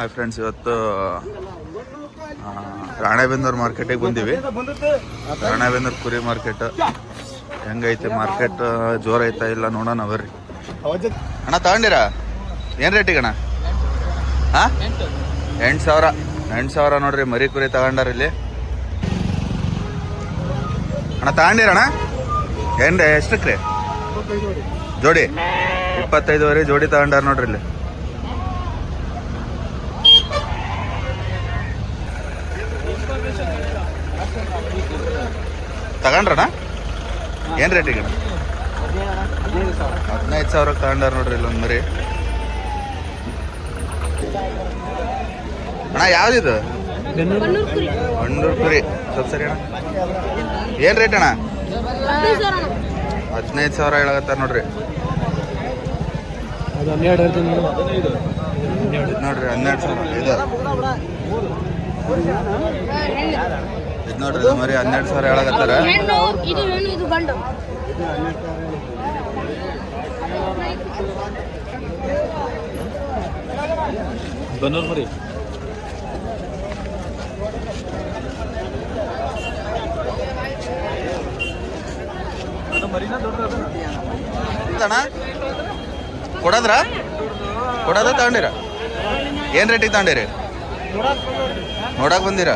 Hi friends, ಇವತ್ತು ರಾಣೆಬೆನ್ನೂರು ಮಾರ್ಕೆಟಿಗೆ ಬಂದೀವಿ. ರಾಣೆಬೆನ್ನೂರು ಕುರಿ ಮಾರ್ಕೆಟ್ ಹೆಂಗೈತೆ? ಮಾರ್ಕೆಟ್ ಜೋರೈತಾ ಇಲ್ಲ ನೋಡೋಣ ಬರ್ರಿ. ಅಣ್ಣ ತಗೊಂಡಿರಾ? ಏನು ರೇಟಿಗಣ್ಣ? ಹಾಂ, 8,000 ನೋಡ್ರಿ. ಮರಿ ಕುರಿ ತಗೊಂಡಾರ ಇಲ್ಲಿ. ಅಣ್ಣ ತಗೊಂಡಿರಣ್ಣ? ಏನು ಎಷ್ಟಕ್ಕೆ ರೀ ಜೋಡಿ? 25,000 ಜೋಡಿ ತಗೊಂಡಾರ ನೋಡ್ರಿ ಇಲ್ಲಿ. ತಗೊಂಡ್ರಣ್ಣ? ಏನು ರೇಟಿಗೆ? 15,000 ತಗೊಂಡಾರ ನೋಡ್ರಿ ಇಲ್ಲೊಂದು ಮರಿ. ಅಣ್ಣ ಯಾವ್ದಿದು? ಬಣ್ಣೂರು ಕುರಿ. ಸ್ವಲ್ಪ ಸರಿ ಅಣ್ಣ. ಏನು ರೇಟ್ ಅಣ್ಣ? 15,000 ಹೇಳಕತ್ತಾರ ನೋಡ್ರಿ. ನೋಡ್ರಿ 12,000 ಇದು ನೋಡ್ರಿ ಮರಿ 12,000 ಹೇಳಕತ್ತಾರ. ಬನ್ನೂರು ಮರಿ ಅಣ್ಣ ಕೊಡೋದ ತಗೊಂಡಿರ? ಏನು ರೇಟಿಗೆ ತಗೊಂಡಿರಿ? ನೋಡಕ್ ಬಂದಿರ?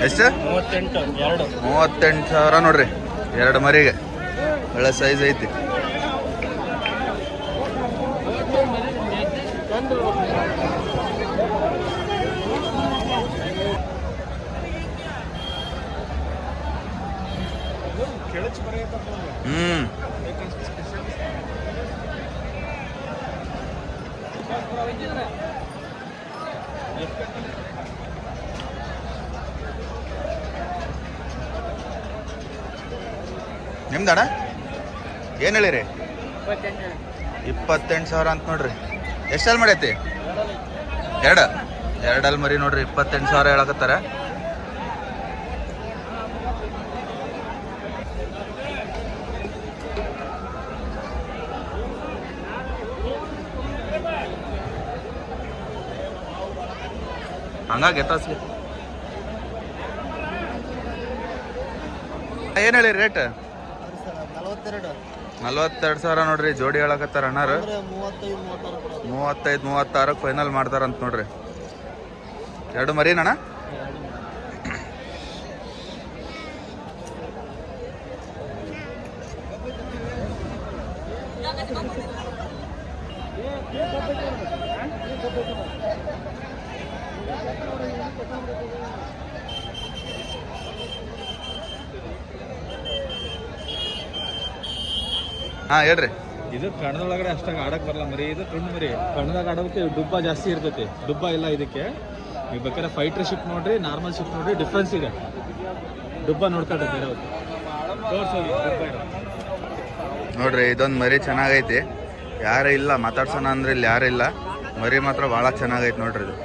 ಎಷ್ಟು? 38,000 ನೋಡ್ರಿ. 2 ಮರಿಗೆ ಒಳ್ಳೆ ಸೈಜ್ ಐತಿ. ನಿಮ್ದಣ್ಣ ಏನು ಹೇಳಿರಿ? 28,000 ಅಂತ ನೋಡ್ರಿ. ಎಷ್ಟಲ್ಲಿ ಮಾಡೈತಿ? 2 ಮರಿ ನೋಡ್ರಿ. 28,000 ಹೇಳಕತ್ತಾರ. ಹಂಗಾಗಿ ಎತ್ತಾಸ್ಲಿ. ಏನು ಹೇಳಿರಿ ರೇಟ್? 42,000 ನೋಡ್ರಿ. ಜೋಡಿ ಹೇಳಕತ್ತಾರ ಅಣ್ಣಾರು. 35-36 ಫೈನಲ್ ಮಾಡ್ತಾರಂತ ನೋಡ್ರಿ. 2 ಮರಿನಣ್ಣ? ಹಾಂ ಹೇಳ್ರಿ. ಇದು ಕಣ್ಣದೊಳಗಡೆ ಅಷ್ಟಾಗ ಆಡಕ್ ಬರಲ್ಲ ಮರಿ. ಇದು ತುಂಡು ಮರಿ. ಕಣ್ಣದಾಗ ಆಡೋದಕ್ಕೆ ಡುಬ್ಬ ಜಾಸ್ತಿ ಇರ್ತೈತಿ. ಡುಬ್ಬ ಇಲ್ಲ ಇದಕ್ಕೆ. ನೀವು ಬೇಕಾದ್ರೆ ಫೈಟ್ರ್ ಶಿಪ್ ನೋಡ್ರಿ, ನಾರ್ಮಲ್ ಶಿಪ್ ನೋಡ್ರಿ, ಡಿಫ್ರೆನ್ಸ್ ಇದೆ. ಡುಬ್ಬ ನೋಡ್ಕೊಳ್ರಿ ಬೇರೆ ನೋಡ್ರಿ. ಇದೊಂದು ಮರಿ ಚೆನ್ನಾಗೈತಿ. ಯಾರು ಇಲ್ಲ ಮಾತಾಡ್ಸೋಣ ಅಂದ್ರೆ ಇಲ್ಲಿ ಯಾರು ಇಲ್ಲ. ಮರಿ ಮಾತ್ರ ಭಾಳ ಚೆನ್ನಾಗೈತಿ ನೋಡ್ರಿ. ಇದು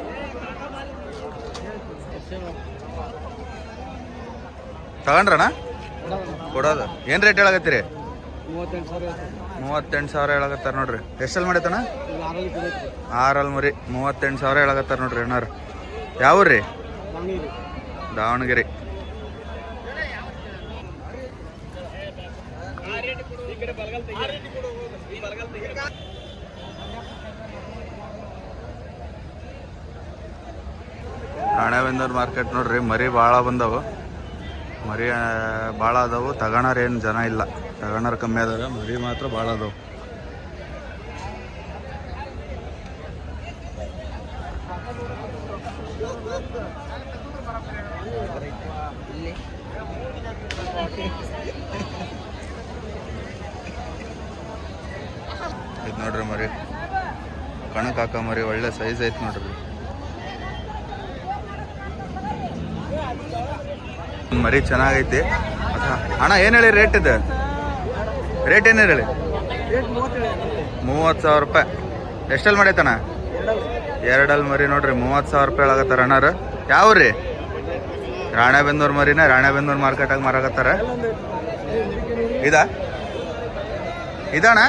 ತಗೊಂಡ್ರಣ್ಣ? ಕೊಡೋದು ಏನು ರೇಟ್ ಹೇಳಕತ್ತೀರಿ? 38,000 ಹೇಳಕತ್ತಾರ ನೋಡ್ರಿ. ಎಷ್ಟಲ್ಲಿ ಮಾಡೈತಣ್ಣ? 6 ಮರಿ. 38,000 ಹೇಳಕತ್ತಾರ ನೋಡ್ರಿ ಅಣ್ಣಾರು. ಯಾವ್ರಿ? ದಾವಣಗೆರೆ. ರಾಣೆಬೆನ್ನೂರು ಮಾರ್ಕೆಟ್ ನೋಡ್ರಿ. ಮರಿ ಭಾಳ ಬಂದವು. ಮರಿ ಭಾಳ ಅದಾವು. ತಗೋಣಾರ ಏನು ಜನ ಇಲ್ಲ. ತಗೋಣಾರ ಕಮ್ಮಿ ಅದಾರ. ಮರಿ ಮಾತ್ರ ಭಾಳ ಅದಾವು. ಇದು ನೋಡ್ರಿ ಮರಿ ಕಣಕ್ ಹಾಕ ಮರಿ. ಒಳ್ಳೆ ಸೈಜ್ ಐತಿ ನೋಡ್ರಿ. ಮರಿ ಚೆನ್ನಾಗೈತಿ. ಅಣ್ಣ ಏನು ಹೇಳಿ ರೇಟ್? ಇದೆ ರೇಟ್ ಏನು ಹೇಳಿ? 30,000 ರೂಪಾಯಿ. ಎಷ್ಟಲ್ಲಿ ಮಾಡೈತಣ್ಣ? 2 ಮರಿ ನೋಡ್ರಿ. 30,000 ರೂಪಾಯಿ ಹೇಳಕತ್ತಾರ ಅಣ್ಣಾರು. ಯಾವ್ರಿ? ರಾಣೆಬೆನ್ನೂರು ಮರಿನ ರಾಣೆಬೆನ್ನೂರು ಮಾರ್ಕೆಟಾಗ ಮಾರಾಕತ್ತಾರ. ಇದಾ ಇದಣ್ಣ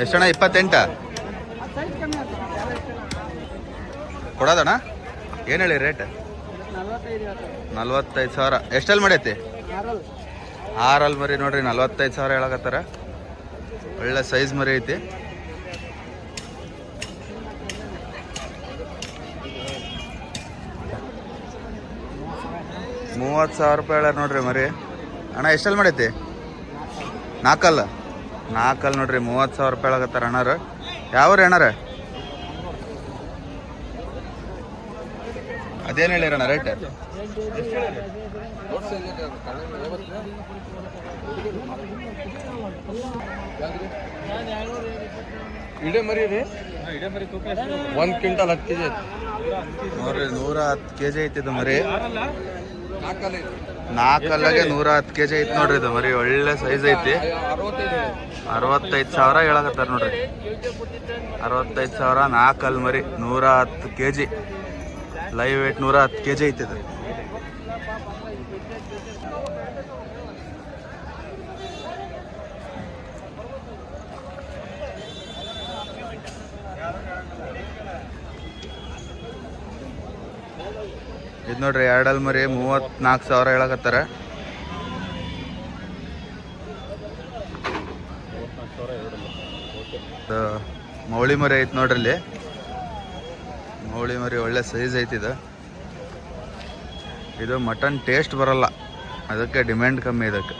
ಎಷ್ಟಣ್ಣ 28 ಕೊಡೋದಣ್ಣ ಏನು ಹೇಳಿ ರೇಟ್ 45,000 ಎಷ್ಟಲ್ಲಿ ಮಾಡೈತಿ 6 ಮರಿ ನೋಡ್ರಿ 45,000 ಹೇಳಕತ್ತಾರ ಒಳ್ಳೆ ಸೈಜ್ ಮರಿ ಐತಿ ₹30,000 ಹೇಳ ನೋಡ್ರಿ ಮರಿ ಅಣ್ಣ ಎಷ್ಟಲ್ಲಿ ಮಾಡೈತಿ 4 ನೋಡ್ರಿ ₹30,000 ಹೇಳಕತ್ತಾರ ಅಣ್ಣಾರ ಯಾವ್ರಿ ಅಣ್ಣಾರ ಅದೇನು ಹೇಳಿರಣ್ಣ ರೇಟ್ ಇಡೇ ಮರಿ ರೀ ಇಡೇ ಮರಿ ತೂಕ 1 ಕ್ವಿಂಟಲ್ 10 ಕೆಜಿ ನೋಡ್ರಿ 110 ಕೆಜಿ ಐತಿದು ಮರಿ 4 110 ಕೆಜಿ ಐತಿ ನೋಡ್ರಿ ಇದು ಮರಿ ಒಳ್ಳೆ ಸೈಜ್ ಐತಿ 65,000 ಹೇಳಕತ್ತಾರ ನೋಡ್ರಿ 65,000 4 ಮರಿ 110 ಕೆಜಿ ಲೈವ್ ವೇಟ್ 110 ಕೆಜಿ ಐತಿದು ಇದು ನೋಡ್ರಿ 2 ಮರಿ 34,000 ಹೇಳಕತ್ತಾರ ಮೌಳಿ ಮರಿ ಐತಿ ನೋಡ್ರಿ ಇಲ್ಲಿ ಮೌಳಿ ಮರಿ ಒಳ್ಳೆ ಸೈಜ್ ಐತಿ ಇದು ಮಟನ್ ಟೇಸ್ಟ್ ಬರಲ್ಲ ಅದಕ್ಕೆ ಡಿಮ್ಯಾಂಡ್ ಕಮ್ಮಿ ಇದಕ್ಕೆ